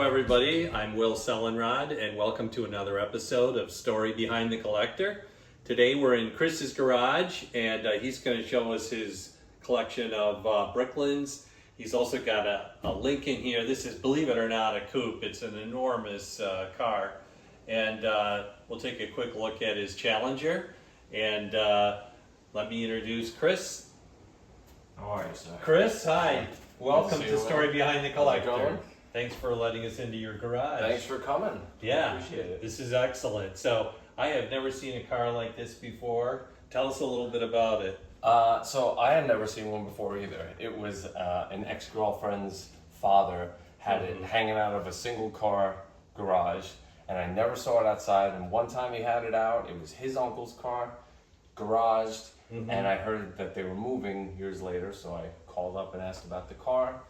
Hello everybody, I'm Will Sellenrod and welcome to another episode of Story Behind the Collector. Today we're in Chris's garage and he's going to show us his collection of Bricklins. He's also got a Lincoln here. This is, believe it or not, a coupe. It's an enormous car. And we'll take a quick look at his Challenger. And let me introduce Chris. How are you, sir? Chris, hi. Welcome to you, Story Behind the How's it Collector. going? Thanks for letting us into your garage. Thanks for coming. Yeah, Appreciate it. this is excellent. So I have never seen a car like this before. Tell us a little bit about it. So I had never seen one before either. It was an ex-girlfriend's father had it hanging out of a single car garage, and I never saw it outside. And one time he had it out, it was his uncle's car, garaged, and I heard that they were moving years later, so I called up and asked about the car.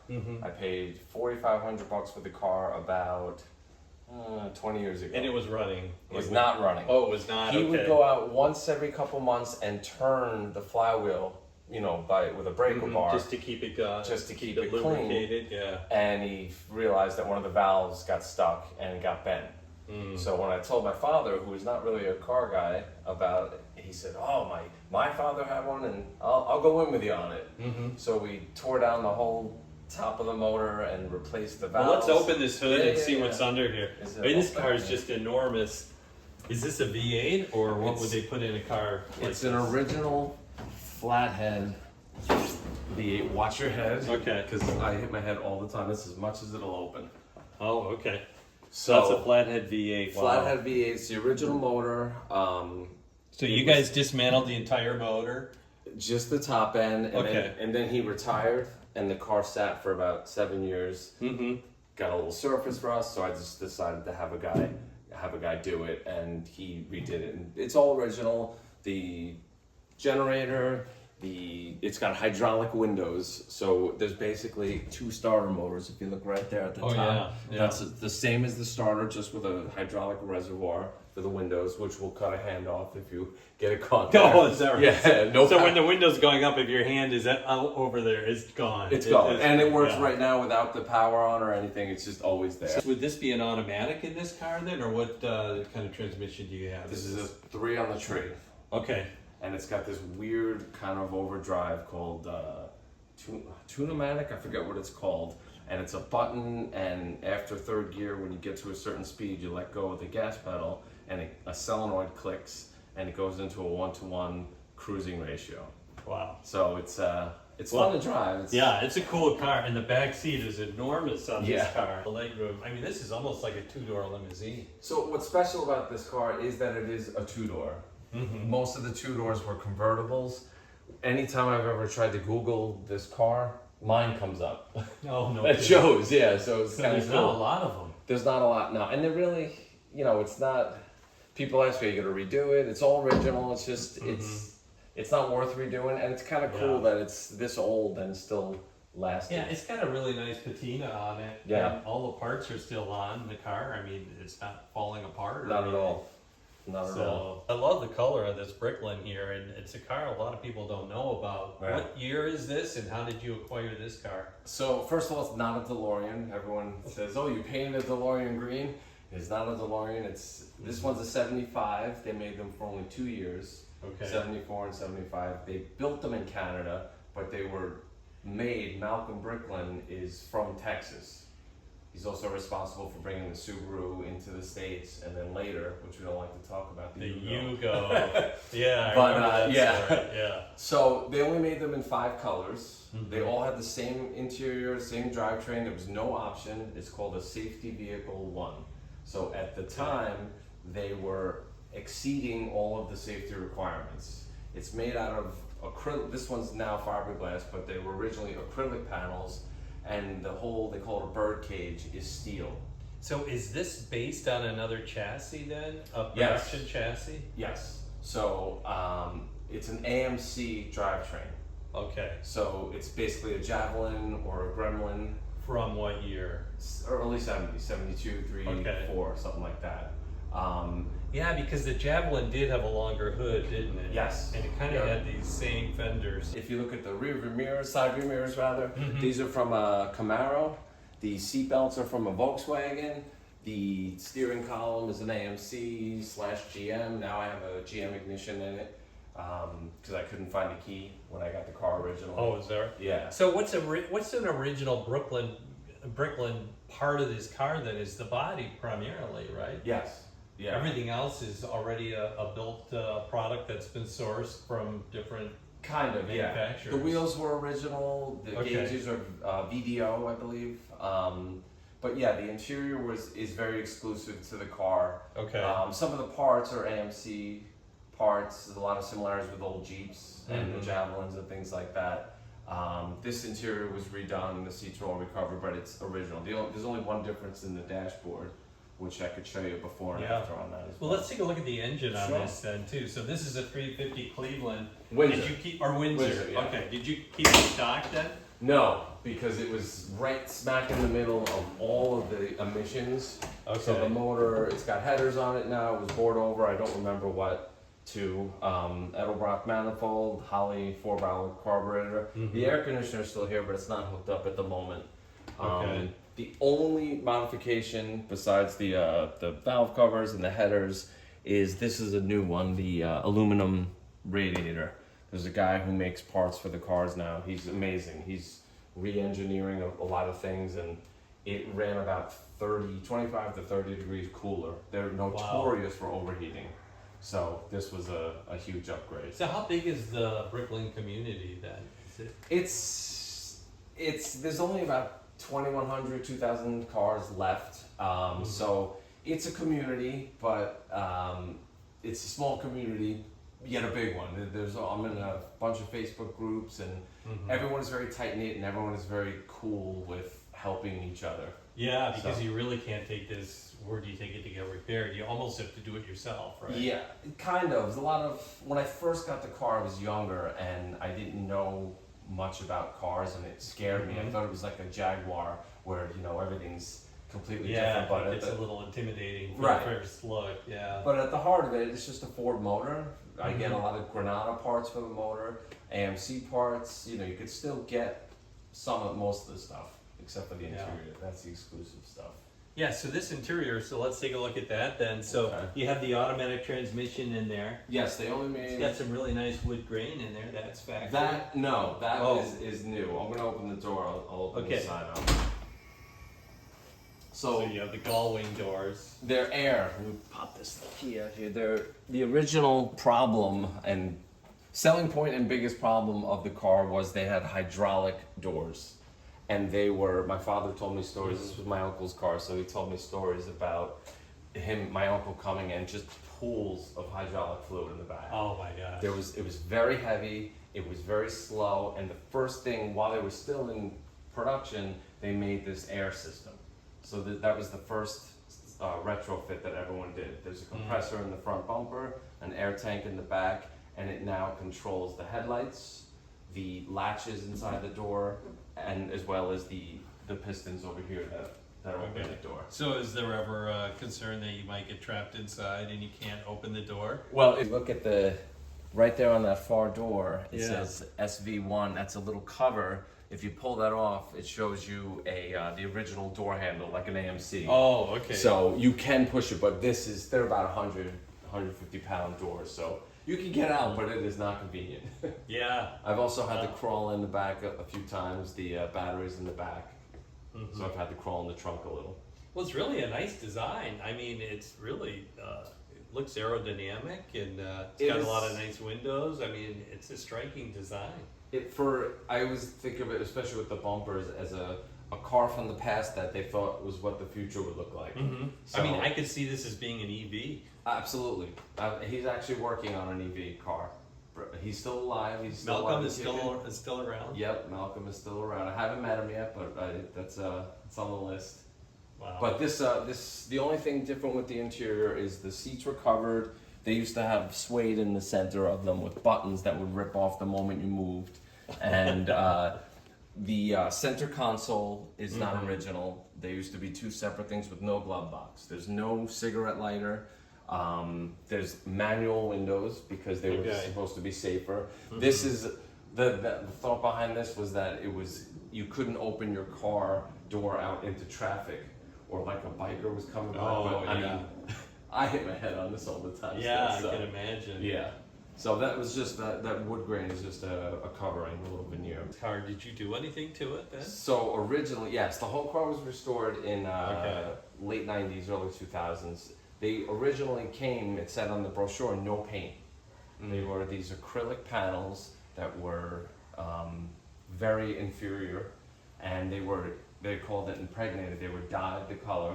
I paid $4,500 for the car about 20 years ago. And it was running. It was not running. Oh, it was not. He okay. would go out once every couple months and turn the flywheel, with a breaker bar, just to keep it going. just to keep it it clean. lubricated. Yeah. And he realized that one of the valves got stuck and it got bent. So when I told my father, who was not really a car guy, about it, he said, "Oh, my father had one, and I'll go in with you on it." So we tore down the whole top of the motor and replaced the valves. Well, let's open this hood and see what's yeah. under here. Is I it mean, this open? car is just enormous. Is this a V8 or what would they put in a car like It's an original flathead V8. Watch your head. Okay. Because I hit my head all the time. This is as much as it'll open. Oh, okay. So That's a flathead V8. Wow. flathead V8. It's the original motor. So you guys dismantled the entire motor? Just the top end, and Okay. then he retired, and the car sat for about 7 years. Got a little surface rust, so I just decided to have a guy do it, and he redid it. And it's all original. The generator, it's got hydraulic windows, so there's basically two starter motors. If you look right there at the top, yeah. that's the same as the starter, just with a hydraulic reservoir for the windows, which will cut a hand off if you get it caught there. Oh, is that right? Yeah, no. So when the window's going up, if your hand is out over there, it's gone. It's gone, and it works yeah. right now without the power on or anything. It's just always there. Would this be an automatic in this car then, or what kind of transmission do you have? This is a 3 on the tree, Okay. and it's got this weird kind of overdrive called Tunematic. I forget what it's called. And it's a button, and after third gear, when you get to a certain speed, you let go of the gas pedal, and a solenoid clicks, and it goes into a 1-to-1 cruising ratio. Wow. So it's fun to drive. It's a cool car, and the back seat is enormous on this Yeah. car. The legroom. I mean, this is almost like a 2-door limousine. So what's special about this car is that it is a 2-door. Most of the 2-doors were convertibles. Anytime I've ever tried to Google this car, mine comes up. Oh no. That kidding. shows, yeah. So it's So kind there's of not cool. a lot of them. There's not a lot now, and they're really, it's not. People ask me, "Are you gonna redo it?" It's all original. It's just it's not worth redoing, and it's kind of cool that it's this old and still lasting. Yeah, it's got a really nice patina on it. Yeah. And all the parts are still on the car. I mean, it's not falling apart. Or Not at anything. all. Not at all. So I love the color of this Bricklin here, and it's a car a lot of people don't know about. Right. What year is this, and how did you acquire this car? So first of all, it's not a DeLorean. Everyone says, "Oh, you painted a DeLorean green." It's not a DeLorean. This one's a '75. They made them for only 2 years. Okay. 74 and 75. They built them in Canada, but they were made. Malcolm Bricklin is from Texas. He's also responsible for bringing the Subaru into the States, and then later, which we don't like to talk about, the Yugo. Yeah, I But, remember that yeah. story. Yeah. So they only made them in 5 colors. They all had the same interior, same drivetrain. There was no option. It's called a Safety Vehicle 1. So at the time, they were exceeding all of the safety requirements. It's made out of acrylic. This one's now fiberglass, but they were originally acrylic panels, and the whole, they call it a bird cage, is steel. So is this based on another chassis then? A Yes. production chassis? Yes. So it's an AMC drivetrain. Okay. So it's basically a Javelin or a Gremlin. From what year? Early 70s, 72, 3, Okay. 4, something like that. Yeah, because the Javelin did have a longer hood, didn't it? Yes. And it kind of Yeah. had these same fenders. If you look at the rear view mirrors, side view mirrors rather, these are from a Camaro, The seat belts are from a Volkswagen. The steering column is an AMC/GM. Now I have a GM ignition in it because I couldn't find a key when I got the car originally. Oh, is there? Yeah. So what's an original Bricklin part of this car then? Is the body primarily, right? Yes. Yeah. Everything else is already a built product that's been sourced from different Kind of, yeah. manufacturers. The wheels were original. The Okay. gauges are VDO, I believe. But yeah, the interior is very exclusive to the car. Okay. Some of the parts are AMC parts. There's a lot of similarities with old Jeeps and the Javelins and things like that. This interior was redone. The seats are all recovered, but it's original. There's only one difference in the dashboard, which I could show you before and after on that as well. Well, let's take a look at the engine on Sure. this then too. So this is a 350 Cleveland. Windsor. Did you keep or Windsor? Windsor, yeah. Okay. Did you keep it stock then? No, because it was right smack in the middle of all of the emissions. So the Okay. motor, it's got headers on it now. It was bored over. I don't remember what to. Edelbrock manifold, Holley 4-barrel carburetor. The air conditioner's still here, but it's not hooked up at the moment. Okay. The only modification besides the valve covers and the headers is this is a new one, the aluminum radiator. There's a guy who makes parts for the cars now. He's amazing. He's re-engineering a lot of things, and it ran about 25 to 30 degrees cooler. They're notorious for overheating. So this was a huge upgrade. So how big is the Bricklin community then? Is it? There's only about 2,100, 2,000 cars left. So it's a community, but it's a small community, yet a big one. I'm in a bunch of Facebook groups, and everyone is very tight knit, and everyone is very cool with helping each other. Yeah, because you really can't take this. Where do you take it to get repaired? You almost have to do it yourself, right? Yeah, kind of. There's a lot of when I first got the car, I was younger, and I didn't know much about cars, and it scared me. I thought it was like a Jaguar, where everything's completely different. But it's a little intimidating for Right. the first look. Yeah. But at the heart of it, it's just a Ford motor. I get a lot of Granada parts for the motor, AMC parts. You could still get most of the stuff, except for the interior. That's the exclusive stuff. Yeah, so this interior, so let's take a look at that then. So Okay. you have the automatic transmission in there. Yes, they only It's made got some really nice wood grain in there. That's factory. that. No, that Oh. is new. I'm gonna open the door. I'll open the Okay. sign up. So you have the gull wing doors. They're air. Let me pop this key out here. They're the original problem and selling point and biggest problem of the car was they had hydraulic doors. And they were, my father told me stories, this was my uncle's car, so he told me stories about my uncle coming in, just pools of hydraulic fluid in the back. Oh my gosh. It was very heavy, it was very slow, and the first thing, while they were still in production, they made this air system. So that was the first retrofit that everyone did. There's a compressor in the front bumper, an air tank in the back, and it now controls the headlights, the latches inside the door, and as well as the pistons over here that open the door. So is there ever a concern that you might get trapped inside and you can't open the door? Well, if you look at right there on that far door, it Yeah. says SV1. That's a little cover. If you pull that off, it shows you the original door handle, like an AMC. Oh, okay. So you can push it, but they're about 150-pound doors, so you can get out, but it is not convenient. Yeah. I've also had to crawl in the back a few times. The batteries in the back, so I've had to crawl in the trunk a little. Well, it's really a nice design. I mean, it's really it looks aerodynamic and it's got a lot of nice windows. I mean, it's a striking design. I always think of it, especially with the bumpers, as a car from the past that they thought was what the future would look like. So, I mean, I could see this as being an EV. absolutely. He's actually working on an EV car. He's still alive. He's still Malcolm alive is still around. Yep, Malcolm is still around. I haven't met him yet, but it's on the list. Wow. But the only thing different with the interior is the seats were covered. They used to have suede in the center of them with buttons that would rip off the moment you moved, and the center console is not original. They used to be two separate things with no glove box. There's no cigarette lighter. There's manual windows because they were supposed to be safer. This is the thought behind this was that you couldn't open your car door out into traffic, or like a biker was coming by. Oh, But I yeah. mean, I hit my head on this all the time. Yeah, still, I can imagine. Yeah. So that was just that wood grain is just a covering, a little veneer. Car, did you do anything to it then? So originally, yes, the whole car was restored in Okay. late 90s, early 2000s. They originally came, it said on the brochure, no paint. They were these acrylic panels that were very inferior, and they called it impregnated. They were dyed the color,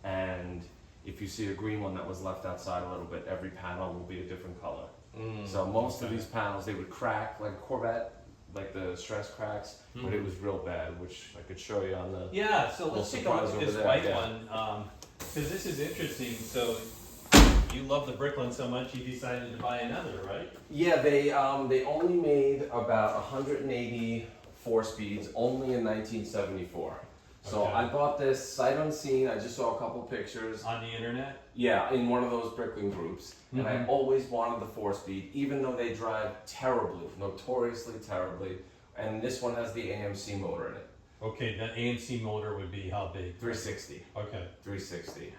and if you see a green one that was left outside a little bit, every panel will be a different color. So most of these panels, they would crack like a Corvette, like the stress cracks, but it was real bad, which I could show you on the... Yeah, so let's take a look surprise at over this there, white yeah. one, because this is interesting. So you love the Bricklins so much you decided to buy another, right? Yeah, they only made about 180 4-speeds only in 1974. So Okay. I bought this sight unseen. I just saw a couple pictures. On the internet? Yeah, in one of those Bricklin groups. And I always wanted the 4-speed, even though they drive terribly, notoriously terribly. And this one has the AMC motor in it. Okay, the AMC motor would be how big? 360. Okay. 360.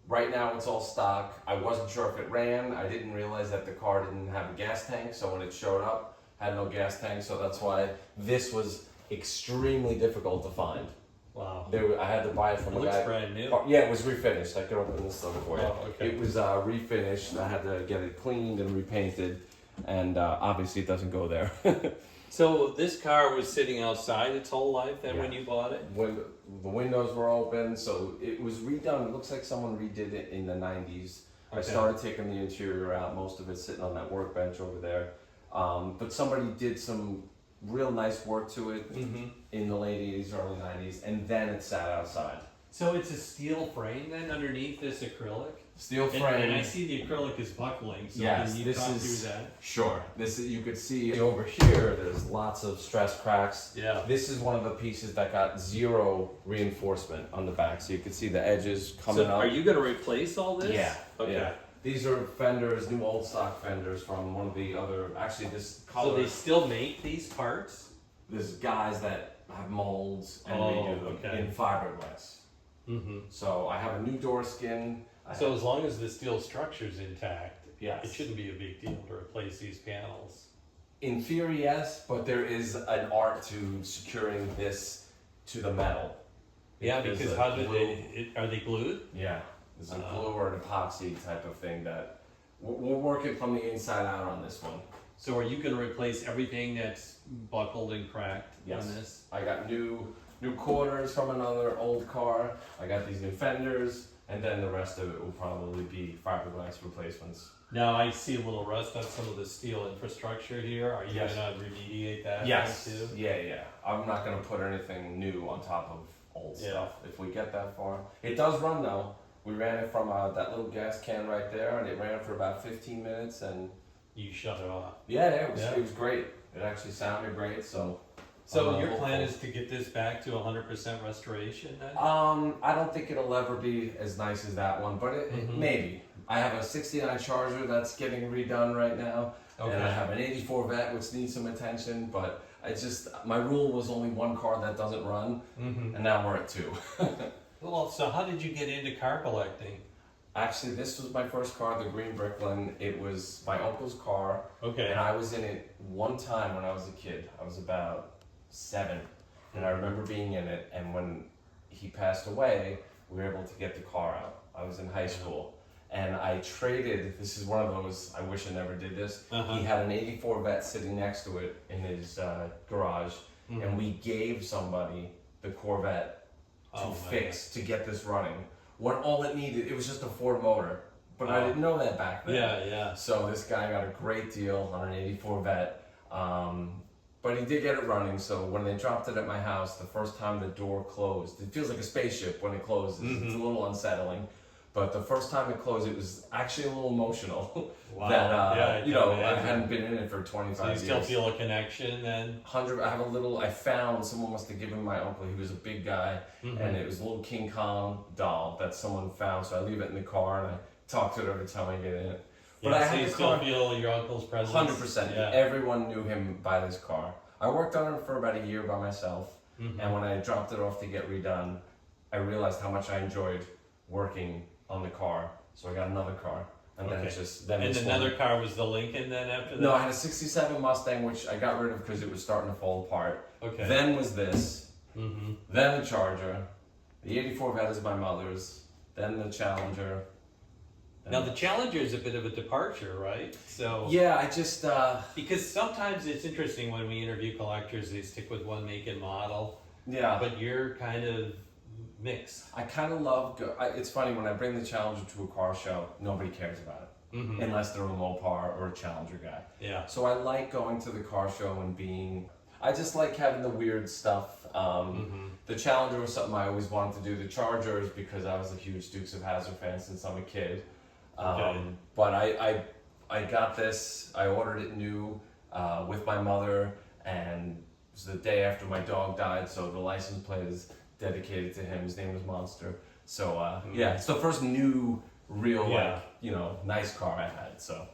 Right now it's all stock. I wasn't sure if it ran. I didn't realize that the car didn't have a gas tank, so when it showed up, had no gas tank, so that's why this was extremely difficult to find. Wow. I had to buy it from It a looks guy. brand new. Yeah, it was refinished. I could open this stuff for you. Oh, okay. It was refinished. I had to get it cleaned and repainted, and obviously it doesn't go there. So this car was sitting outside its whole life then when Yeah. you bought it? When the windows were open, so it was redone. It looks like someone redid it in the 90s. I Okay. started taking the interior out. Most of it's sitting on that workbench over there. But somebody did some real nice work to it in the late 80s, early 90s, and then it sat outside. So it's a steel frame then underneath this acrylic? Steel frame. And I see the acrylic is buckling, so Yes, can you this talk is- through that? Sure. This is, you could see over here, there's lots of stress cracks. Yeah. This is one of the pieces that got zero reinforcement on the back, so you can see the edges coming So up. are you going to replace all this? Yeah. Okay. Yeah. These are fenders, new old stock fenders from one of the other, actually this So color, they still make these parts? there's guys that have molds and Oh, redo them okay. in fiberglass. Mm-hmm. So I have a new door skin. So as long as the steel structure's intact, Yes. it shouldn't be a big deal to replace these panels. In theory, yes, but there is an art to securing this to the metal. Yeah, There's because a how did glue- are they glued? Yeah, there's a glue or an epoxy type of thing that we're working from the inside out on this one. So are you going to replace everything that's buckled and cracked Yes. on this? I got new quarters from another old car. I got these new fenders, and then the rest of it will probably be fiberglass replacements. Now I see a little rust on some of the steel infrastructure here. Are you Yes. going to remediate that Yes. too? Yeah. I'm not gonna put anything new on top of old Yeah. stuff if we get that far. It does run though. We ran it from that little gas can right there, and it ran for about 15 minutes, and You shut it off. yeah, Yeah. it was great. It actually sounded great. So So I'm your plan hopeful. is to get this back to 100% restoration then? I don't think it'll ever be as nice as that one, but it maybe. I have a 69 Charger that's getting redone right now, and I Okay. have an 84 Vet which needs some attention, but my rule was only one car that doesn't run, and now we're at two. Well, so how did you get into car collecting? Actually, this was my first car, the green Bricklin. It was my uncle's car, Okay. and I was in it one time when I was a kid. I was about 7, and I remember being in it, and when he passed away, we were able to get the car out. I was in high school, and I traded, this is one of those, I wish I never did this. Uh-huh. He had an 84 Vet sitting next to it in his garage, and we gave somebody the Corvette to Oh, my fix, to get this running. When all it needed, it was just a Ford motor. But I didn't know that back then. Yeah. So this guy got a great deal on an 84 Vet. But he did get it running, so when they dropped it at my house, the first time the door closed, it feels like a spaceship when it closes. It's a little unsettling. But the first time it closed, it was actually a little emotional. Wow. That, Yeah, I you can know, I imagine. hadn't been in it for 25 So you years. still feel a connection then? I found, someone must have given my uncle, he was a big guy, and it was a little King Kong doll that someone found, so I leave it in the car and I talk to it every time I get in it. But Yeah, I so had you the still car, feel your uncle's presence? 100%. Yeah. Everyone knew him by this car. I worked on it for about a year by myself, And when I dropped it off to get redone, I realized how much I enjoyed working on the car. So I got another car. And then it's just... Then and another car was the Lincoln then after that? No, I had a 67 Mustang, which I got rid of because it was starting to fall apart. Okay. Then was this. Then the Charger. The 84 Vet is my mother's. Then the Challenger. Now the Challenger is a bit of a departure, right? So yeah, I just because sometimes it's interesting when we interview collectors, they stick with one make and model. Yeah, but you're kind of mixed. I kind of love. It's funny when I bring the Challenger to a car show, nobody cares about it unless they're a Mopar or a Challenger guy. Yeah. So I like going to the car show and being. I just like having the weird stuff. The Challenger was something I always wanted to do. The Charger is because I was a huge Dukes of Hazzard fan since I'm a kid. But I got this. I ordered it new with my mother, and it was the day after my dog died. So the license plate is dedicated to him. His name was Monster. So yeah, it's the first new, real nice car I had. So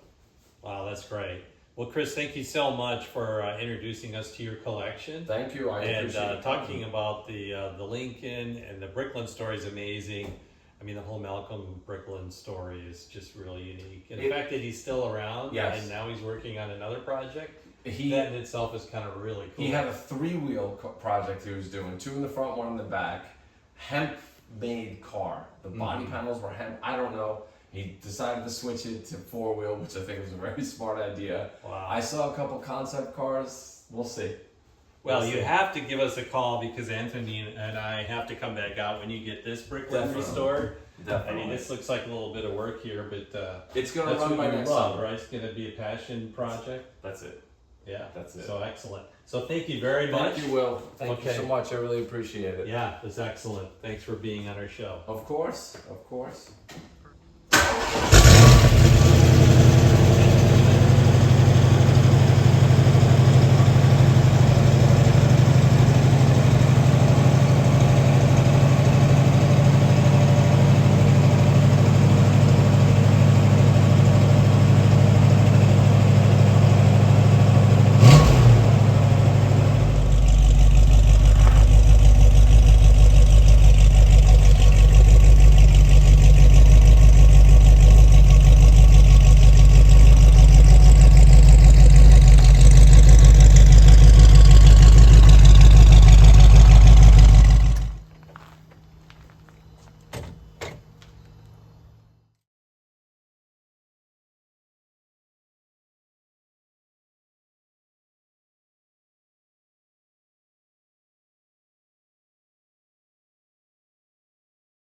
wow, that's great. Well, Chris, thank you so much for introducing us to your collection. Thank you. I appreciate it. Talking about the Lincoln and the Bricklins story is amazing. I mean, the whole Malcolm Bricklins story is just really unique. And the fact that he's still around and now he's working on another project, that in itself is kind of really cool. He had a 3-wheel project he was doing, 2 in the front, 1 in the back, hemp-made car. The body panels were hemp. I don't know. He decided to switch it to 4-wheel, which I think was a very smart idea. Wow. I saw a couple concept cars. We'll see. Well, you have to give us a call because Anthony and I have to come back out when you get this Bricklin restored. Definitely. I mean, this looks like a little bit of work here, but it's going to that's run what my you next love, summer. right? It's going to be a passion project. That's it. Yeah, that's it. So excellent. So thank you very much. Thank you, Will. Thank you so much. I really appreciate it. Yeah, that's excellent. Thanks for being on our show. Of course. Of course.